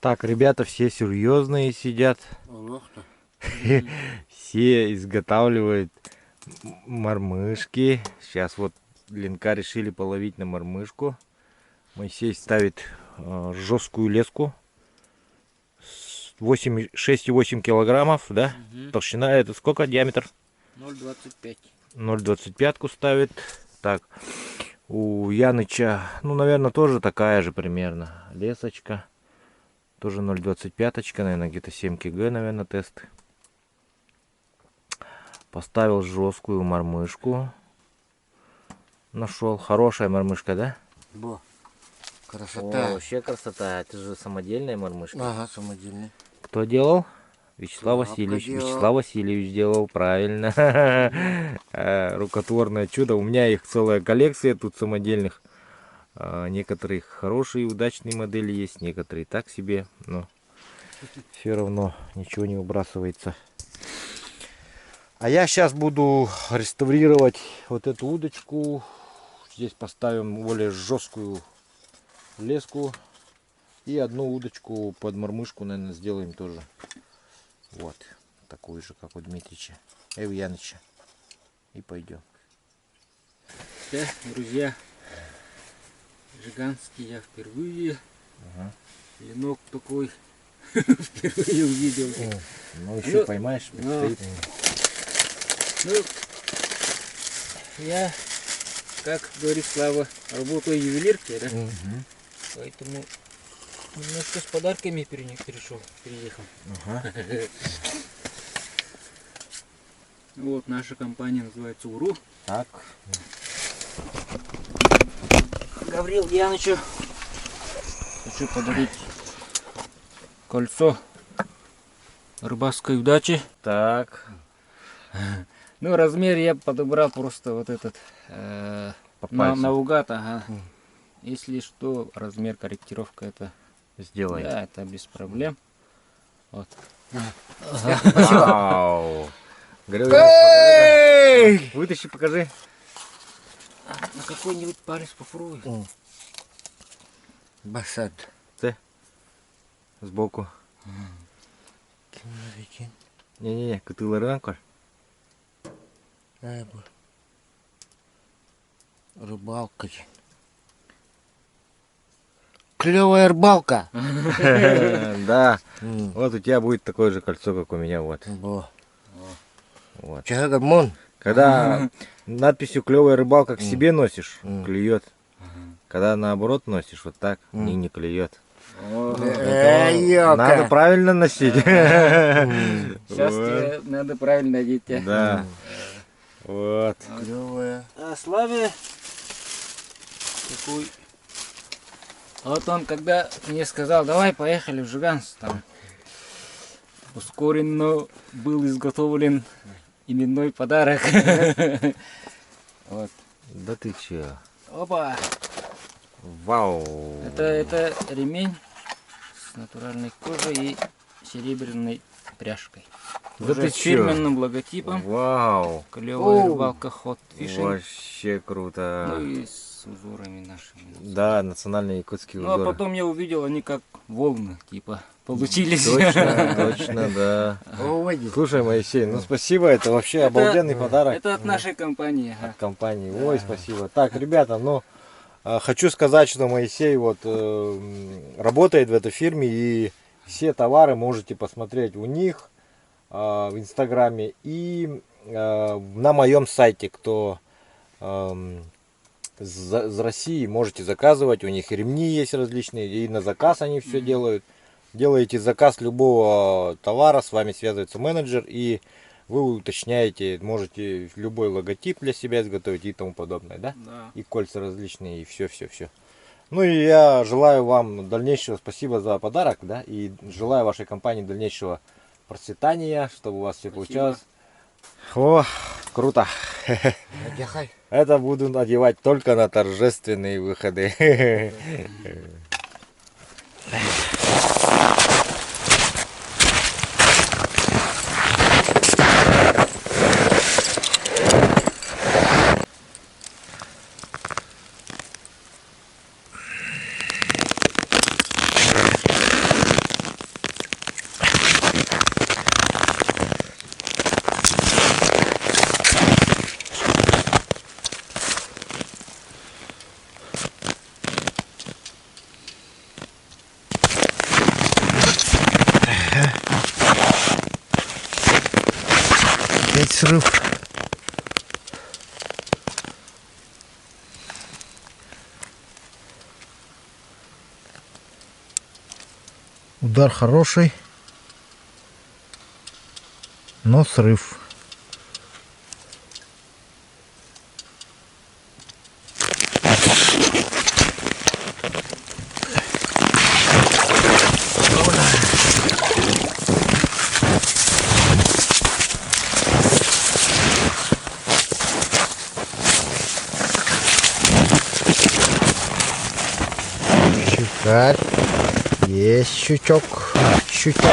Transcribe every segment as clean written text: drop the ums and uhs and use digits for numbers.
Так, ребята все серьезные сидят. Все изготавливают мормышки. Сейчас вот Ленка решили половить на мормышку. Моисей ставит жесткую леску. 6,8 килограммов, да? Угу. Толщина это сколько? Диаметр? 0,25. 0,25 ставит. Так, у Яныча, ну, наверное, тоже такая же примерно лесочка. Тоже 0,25, наверное, где-то 7 кг, наверное, тест. Поставил жесткую мормышку. Нашел. Хорошая мормышка, да? Во. Красота. О, вообще красота. Это же самодельная мормышка. Ага, самодельный. Кто делал? Вячеслав Папа Васильевич. делал. Вячеслав Васильевич делал, правильно. Рукотворное чудо. У меня их целая коллекция тут самодельных. Некоторые хорошие, удачные модели есть, некоторые так себе, но все равно ничего не выбрасывается. А я сейчас буду реставрировать вот эту удочку. Здесь поставим более жесткую леску. И одну удочку под мормышку, наверное, сделаем тоже. Вот. Такую же, как у Дмитрича. И у Яныча. И пойдем. Да, друзья. Жиганский я впервые. Ага. Ленок такой впервые увидел. Ну еще поймаешь. Ну, я, как говорит Слава, работаю в ювелирке, да? Поэтому немножко с подарками переехал. Ага. Вот наша компания называется УРУ. Так. Гаврил Янычу хочу подарить кольцо рыбацкой удачи. Так. Ну, размер я подобрал просто вот этот наугад, ага. Если что, размер, корректировка это Сделай. да, это без проблем. Вот. Вау. Покажи. Вытащи, покажи. На какой-нибудь палец попробуй. Басад. Ты? Сбоку. Не-не-не, катылы ранкор. Рыбалка. Клевая рыбалка. Да. Вот у тебя будет такое же кольцо, как у меня. Вот. Вот. Когда надписью «Клевая рыбалка» к себе носишь, клюет. Когда наоборот носишь, вот так, не клюет. Надо правильно носить. Сейчас тебе надо правильно одеть. Да. Вот. Клевая. А Славе такой. Вот он когда мне сказал, давай поехали в Жиганск, там ускоренно был изготовлен именной подарок. Вот. Да ты че? Опа! Вау! Это ремень с натуральной кожей и серебряной пряжкой. Да Уже ты с че? фирменным логотипом. Вау! Клевая рыбалка Hot Fishing. Вообще круто! Ну и с узорами нашими. Да, национальные якутские Ну а узоры. потом я увидел, они как волны, типа, получились. Точно, точно, да. Слушай, Моисей, ну спасибо, это вообще обалденный подарок. Это от нашей компании. От компании. Ой, спасибо. Так, ребята, ну хочу сказать, что Моисей вот работает в этой фирме, и все товары можете посмотреть у них в Инстаграме и на моем сайте, кто из России, можете заказывать, у них и ремни есть различные, и на заказ они все делают. Делаете заказ любого товара, с вами связывается менеджер, и вы уточняете, можете любой логотип для себя изготовить и тому подобное, да? Да. И кольца различные, и все. Ну и я желаю вам дальнейшего, спасибо за подарок, да, и желаю вашей компании дальнейшего процветания, чтобы у вас все получалось. О, круто. Это буду надевать только на торжественные выходы. Удар хороший, но срыв. Щукарь. Есть щучок. Щучок.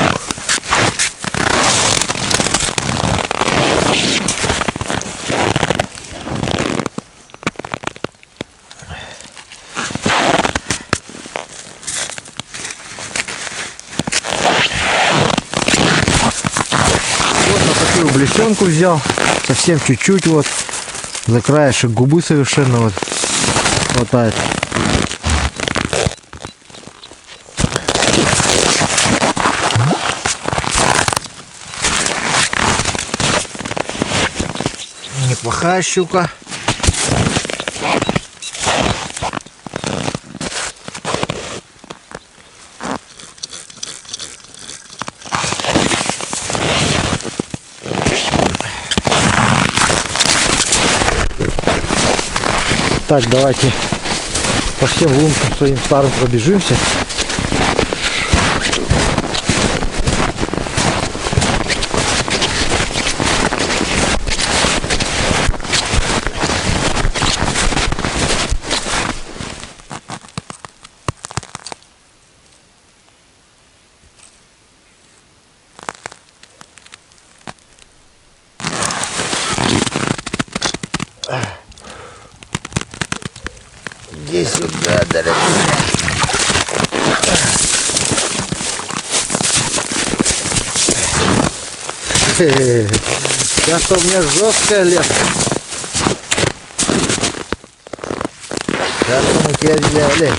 Вот на такую блесенку взял. Совсем чуть-чуть вот. За краешек губы совершенно вот хватает. Неплохая щука. Так, давайте по всем лункам своим старым пробежимся. Иди сюда, дорогой. Сейчас-то у меня жесткая леска. Сейчас мы тебя взяли.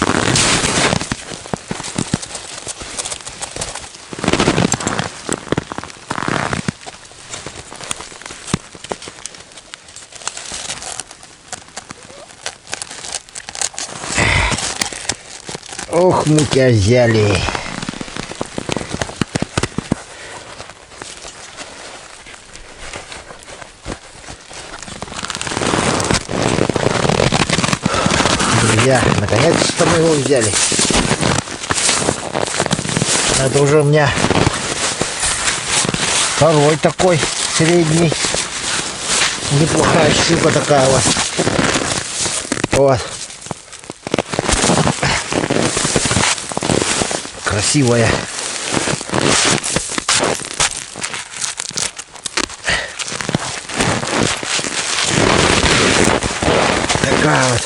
Ох, мы тебя взяли. Друзья, наконец-то мы его взяли. Это уже у меня второй такой средний. Неплохая щука такая вот. Вот. Красивая. Такая вот.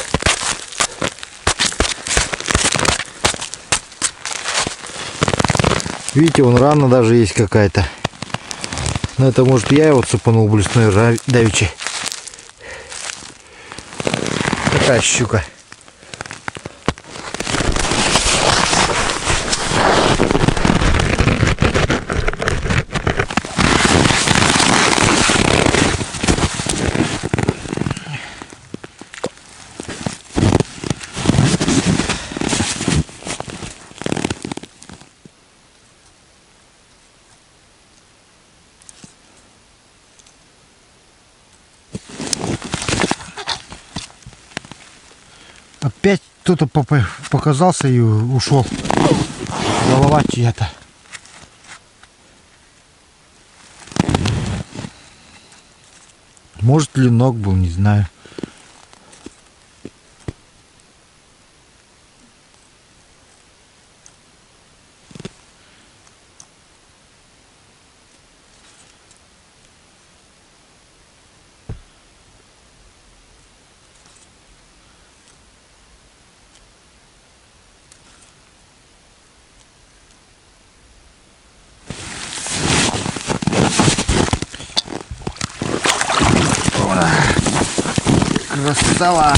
Видите, вон рана даже есть какая-то. Но это может я его цепанул блесной давичи. Такая щука. Опять кто-то показался и ушел. Голова чья-то. Может, ленок был, не знаю. Красава!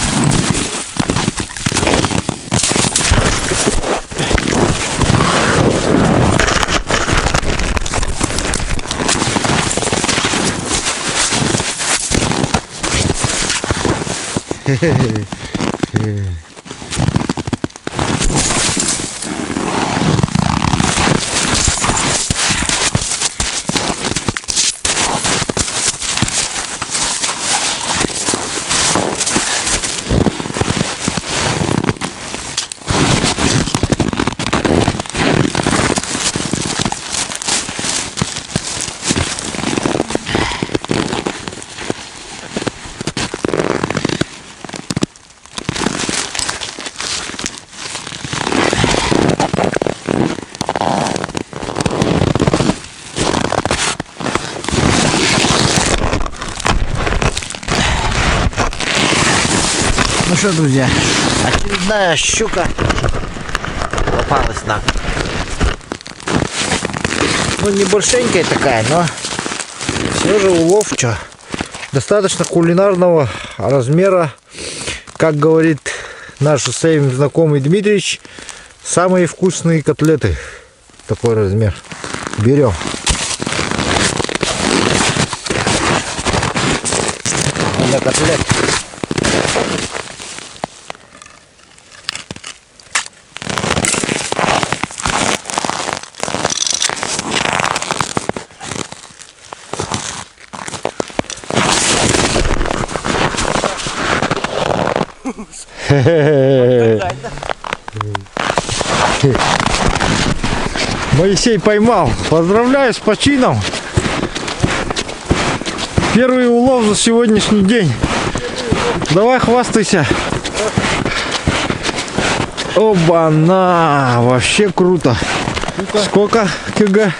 Ну что, друзья, очередная щука попалась нам. Ну, не большенькая такая, но все же улов, что, достаточно кулинарного размера. Как говорит наш всем знакомый Дмитриевич, самые вкусные котлеты. Такой размер. Берем. Для котлет. Моисей поймал. Поздравляю с почином. Первый улов за сегодняшний день. Давай хвастайся. Оба-на! Вообще круто. Сколько кг?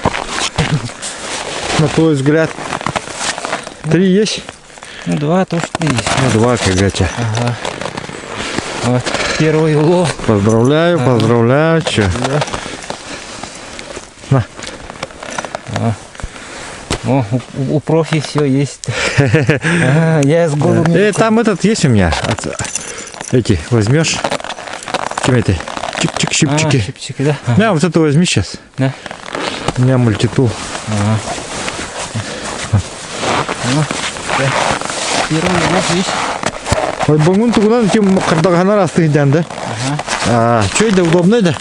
На твой взгляд? 3 есть? Ну, 2 точно есть. Ну, 2 кг. Ага. Вот, первый улов. Поздравляю, поздравляю. Чё? На. О, у профи все есть. Я с голым. Там этот есть у меня. Эти возьмешь. Чем это? Чик-чик-щипчики. Щипчики, да? На, вот это возьми сейчас. Да. У меня мультитул. Первый улов есть. Ой, бангун тугунан тем кардагана растыгдан, да? Ага. Что это удобно, да?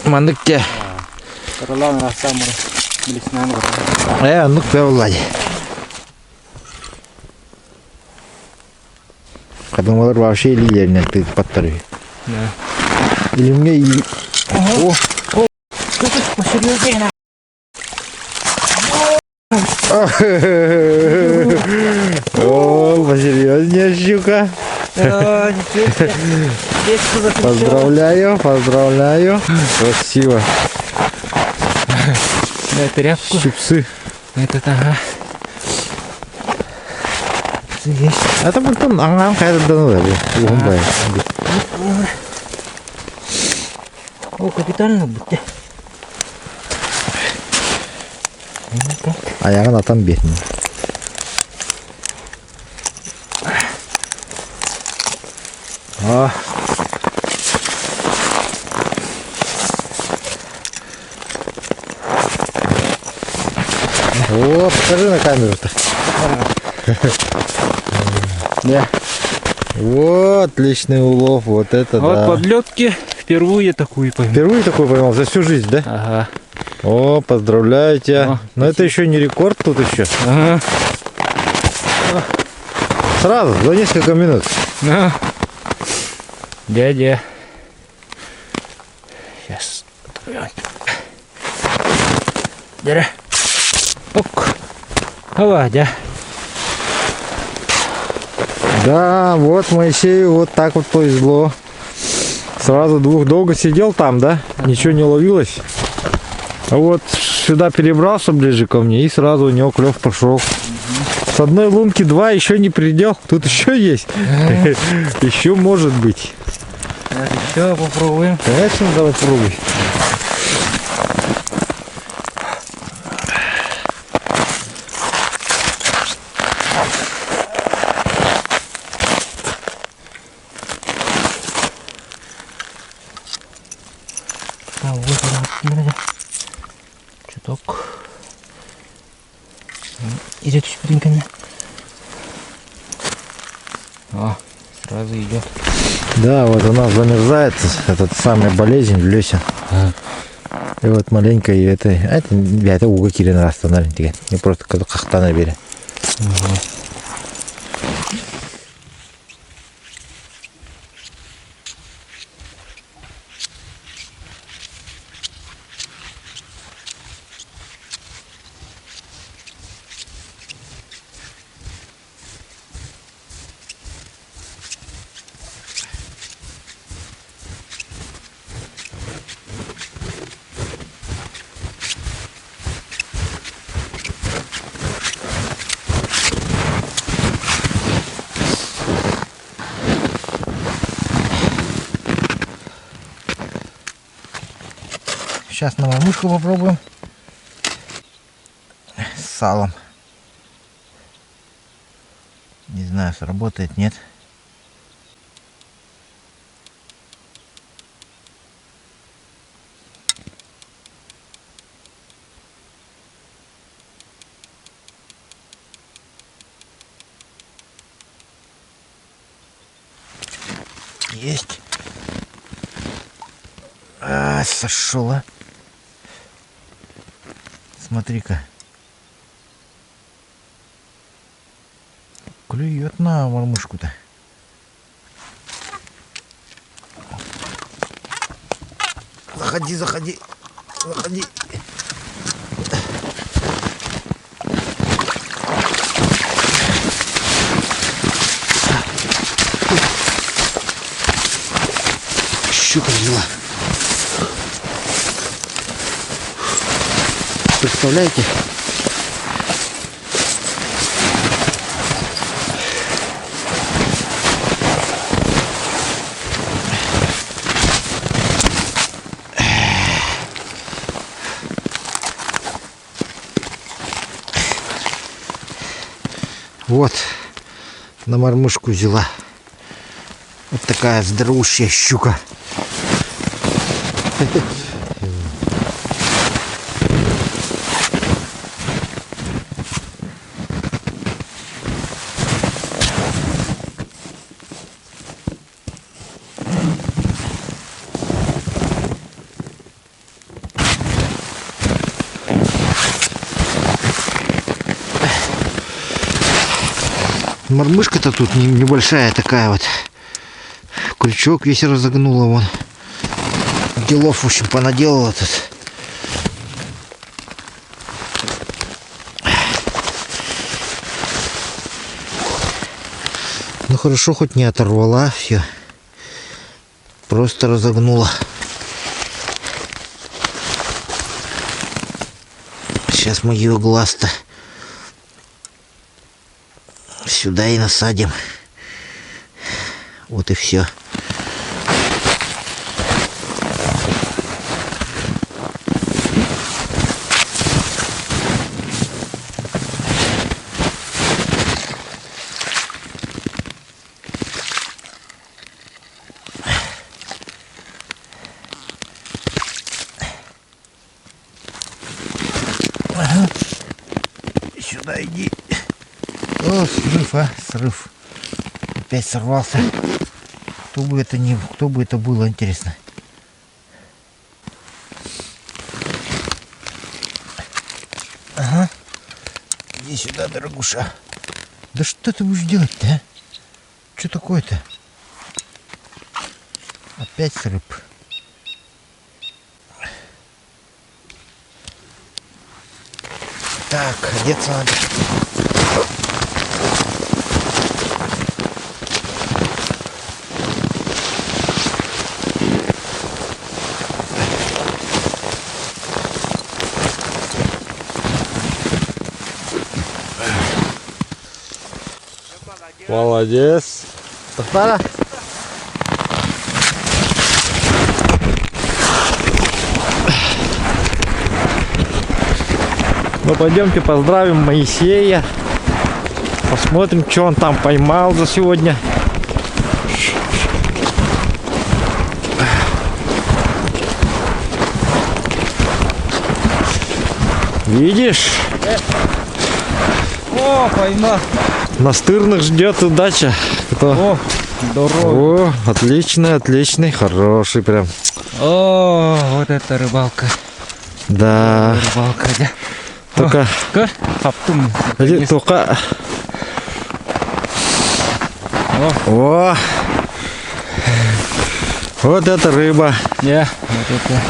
Мандыкте. Каралан рассамура. Блеснан. Ну певлади. Kadınlar вообще liderine подтарıyor. Да. Elimde iyi. О, посерьезнее. О, посерьезнее щука. Поздравляю, поздравляю. Красиво. Да, тряпку. Чипсы. Этот, ага. Есть. Это потом какая-то данная. О, капитально будьте. Ayağın atan betmiyor. Ah. О, покажи на камеру-то. Да. Вот, отличный улов, вот это Вот да. подлетки впервые такую пойму. Впервые такой поймал за всю жизнь, да? Ага. О, поздравляю тебя. О, но это еще не рекорд тут еще. Ага. Сразу, за несколько минут. На. Дядя. Сейчас. Дядя. Ок. Ова, дядя. Да, вот Моисею вот так вот повезло. Сразу двух долго сидел там, да? Ничего не ловилось. А вот сюда перебрался ближе ко мне и сразу у него клев пошел. С одной лунки 2 еще не предел. Тут еще есть. Еще может быть. Еще попробуем. Конечно, давай пробуй. А вот она, чуток. Идет шпринками. О, сразу идет. Да, вот у нас замерзает этот самая болезнь в лесе. И вот маленько и это уга кирен растанар деген. Не просто кахтана бере. Сейчас на мормышку попробуем. С салом. Не знаю, сработает, нет. Есть. Сошла. Смотри-ка. Клюет на мормышку-то. Заходи, заходи. Заходи. Щука взяла. Представляете? Вот, на мормышку взяла. Вот такая здоровущая щука. Мормышка-то тут небольшая такая вот. Крючок весь разогнула вон. Делов, в общем, понаделала тут. Ну хорошо, хоть не оторвала все. Просто разогнула. Сейчас мы ее глаз-то сюда и насадим. Вот и все. Ага. Сюда иди. О, срыв, срыв. Опять сорвался. Кто бы это было, интересно. Ага. Иди сюда, дорогуша. Да что ты будешь делать-то, а? Что такое-то? Опять срыв. Так, одеться надо. Молодец. Пора. Ну пойдемте поздравим Моисея. Посмотрим, что он там поймал за сегодня. Видишь? О, поймал. Настырных ждет удача. О, здорово. О, отличный, отличный, хороший прям. О, вот это рыбалка. Да. Рыбалка, да. Только, только. О, вот это рыба. Да, вот это.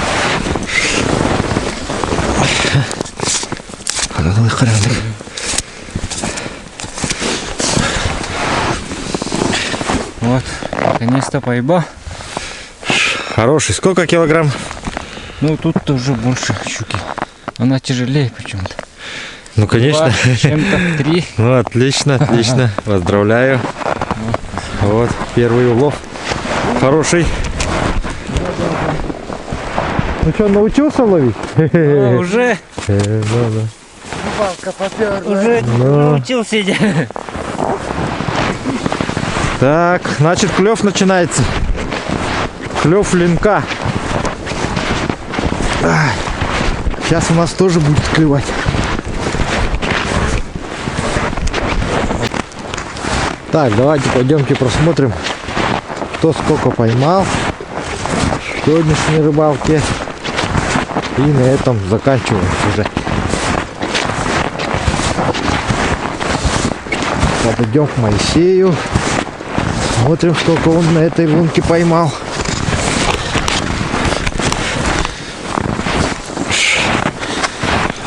Вот, наконец-то поймал. Хороший. Сколько килограмм? Ну тут тоже больше щуки. Она тяжелее почему-то. Ну конечно. 2, чем-то 3. Ну отлично, отлично. Поздравляю. Вот первый улов. Хороший. Ну что, научился ловить? Уже Да. Рыбалка попёрла. уже Ну. научился я. Так, значит, клев начинается. Клев линка. Сейчас у нас тоже будет клевать. Так, давайте пойдемте просмотрим, кто сколько поймал в сегодняшней рыбалке. И на этом заканчиваем уже. Подойдем к Моисею. Смотрим, сколько он на этой лунке поймал.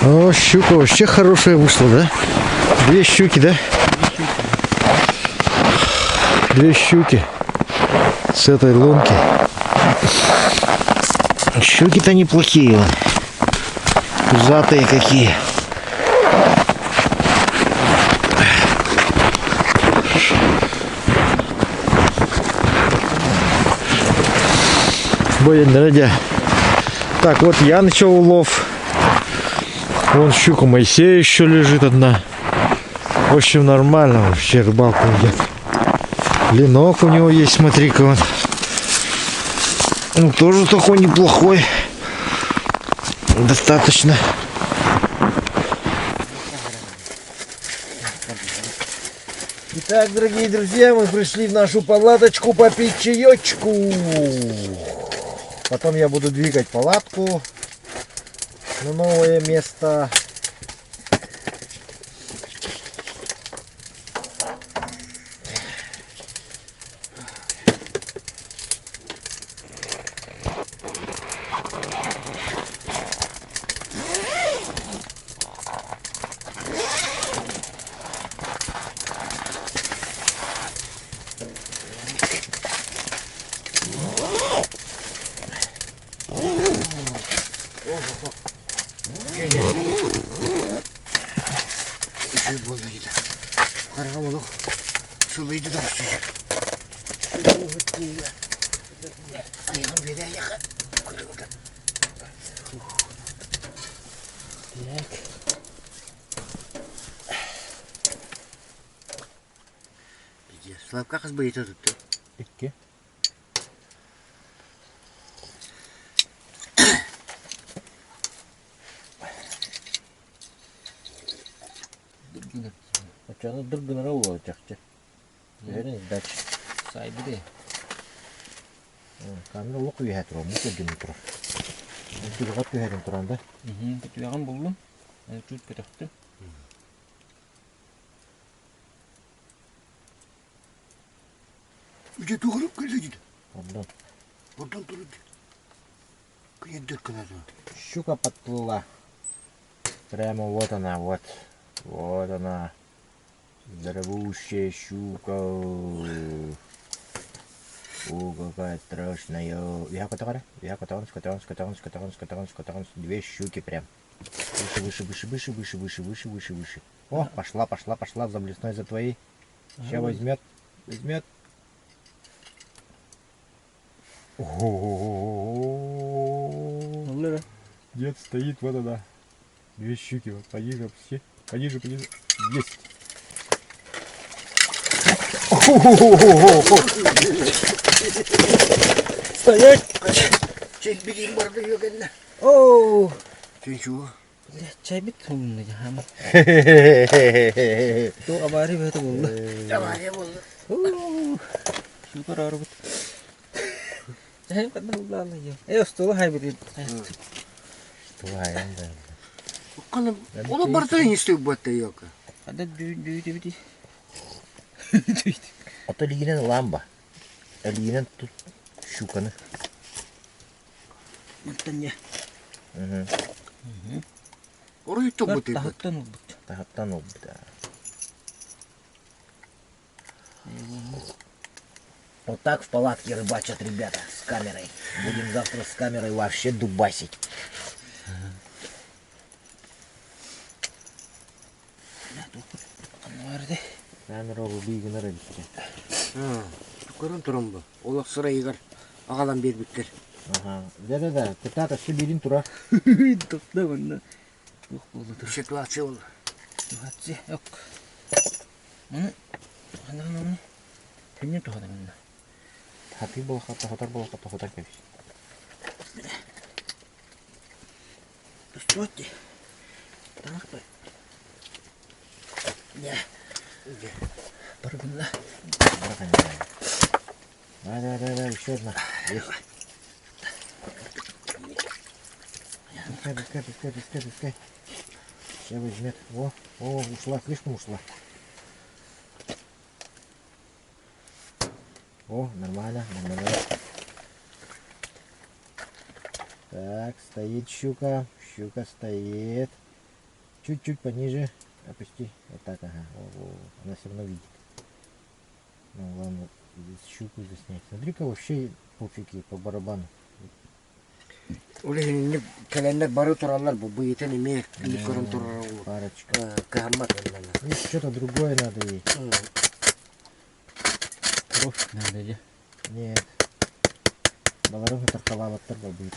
О, щука вообще хорошая вышла, да? 2 щуки, да? 2 щуки с этой лунки. Щуки-то неплохие. Пузатые какие. Блин, дорогие. Так, вот я начал улов. Вон щука Моисея еще лежит одна. В общем, нормально вообще рыбалка идет. Ленок у него есть, смотри-ка он. Ну, тоже такой неплохой. Достаточно. Итак, дорогие друзья, мы пришли в нашу палаточку попить чаечку. Потом я буду двигать палатку на новое место. Славка қыз бы ете тұтты. Икки. Ачаны дыргынара болот жакчы. Берин дач. Сайдыре. Камера лук үйе тура, мука жөнү тура. Тилгат үйеден туран да. Күтүгөн болдум. Чуть кетекти. Үйде туғырып келді дейді. Ondan. Oradan durdu. Күйендер кінеді. Щука подплыла. Прямо вот она, вот. Вот она. Здоровущая щука. О, какая страшная. Я котовара. Две щуки прям. Выше. О, пошла за блесной, за твоей. Сейчас возьмет. Ого. Дед стоит, вот она. 2 щуки, вот пониже все. Пониже. Есть. Стоять! Сен білейін барды өгенді. Оу. Сен шуы. Чай бит болду жаам. То абари бет болду. Жамане болды. Супер арбит. Чай кадна болду я. Стол хайбрид. Қаны, олы барда не істеу бәтті яқы. Ада дүйді. Вот Алинин ламба. Алинин тут щуканы. Мантanya. Орой то бәтті. Тахаттан болду. Тахаттан oldu, да. Вот так в палатке рыбачат ребята с камерой. Будем завтра с камерой вообще дубасить. Камера рубейгін әрі бітті. Көрін тұрым бұл. Олақ сұра егер ағалан бербіктер. Ага. Да-да-да. Кытата Сибирин тура. Топта банда. Ух болду тур. Ситуация ол. Тугатсы. Ок. Муну ана кемне тухады мында. Хаты был хата, хатар был хата, хатар кайф. Что ты? Так бы. Да. Бар бында. Да, еще одна. Есть. Пускай. Сейчас возьмет. О, ушла, слишком ушла. О, нормально. Так, стоит щука. Щука стоит. Чуть-чуть пониже. Опусти. Вот так, ага. Она все равно видит. Ну ладно, здесь щуку заснять. Смотри-ка, вообще пофиг ей, по барабану. Ulan kalender baru turarlar bu itu nih mir ini kurang turar Парочка. kehambat kan. Ну, что-то другое надо ей. Кровь надо же. Нет. Баларон торговал от будет.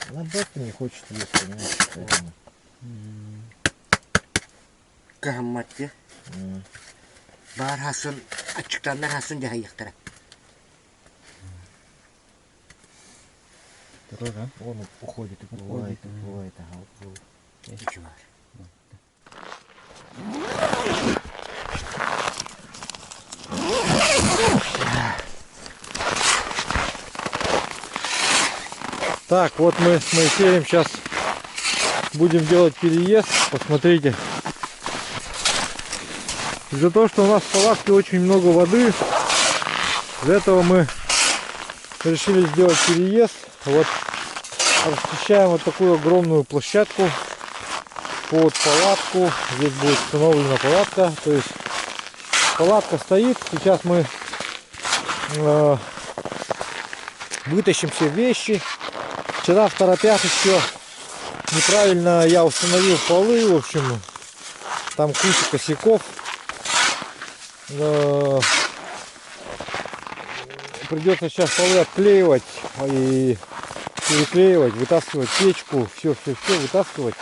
Она просто не хочет есть, понимаешь, поэтому. Kehambat ya. Bahar hasun açıktanlar hasun jahayaktara. Осторожно. Он уходит и уплывает. Ага, уплыл. Ничего. Так, вот мы с Моисеем сейчас будем делать переезд. Посмотрите. Из-за того, что у нас в палатке очень много воды, для этого мы решили сделать переезд. Вот расчищаем вот такую огромную площадку под палатку. Здесь будет установлена палатка. То есть палатка стоит. Сейчас мы вытащим все вещи. Вчера в торопях еще неправильно я установил полы. В общем, там куча косяков. Придется сейчас полы отклеивать и переклеивать, вытаскивать печку, все вытаскивать.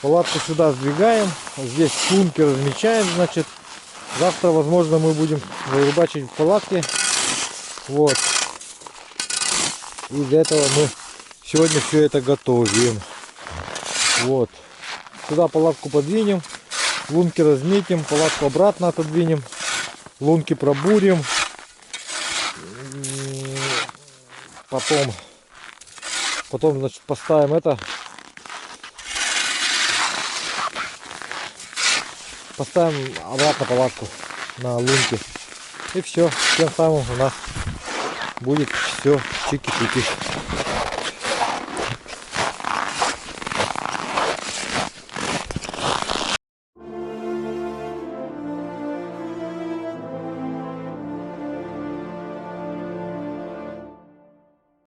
Палатку сюда сдвигаем, здесь сумки размечаем, значит. Завтра, возможно, мы будем рыбачить в палатке. Вот. И для этого мы сегодня все это готовим. Вот. Сюда палатку подвинем, лунки разметим, палатку обратно отодвинем, лунки пробурим. Потом, значит, поставим это. Поставим обратно палатку на лунки. И все. Тем самым у нас будет все чики-пики.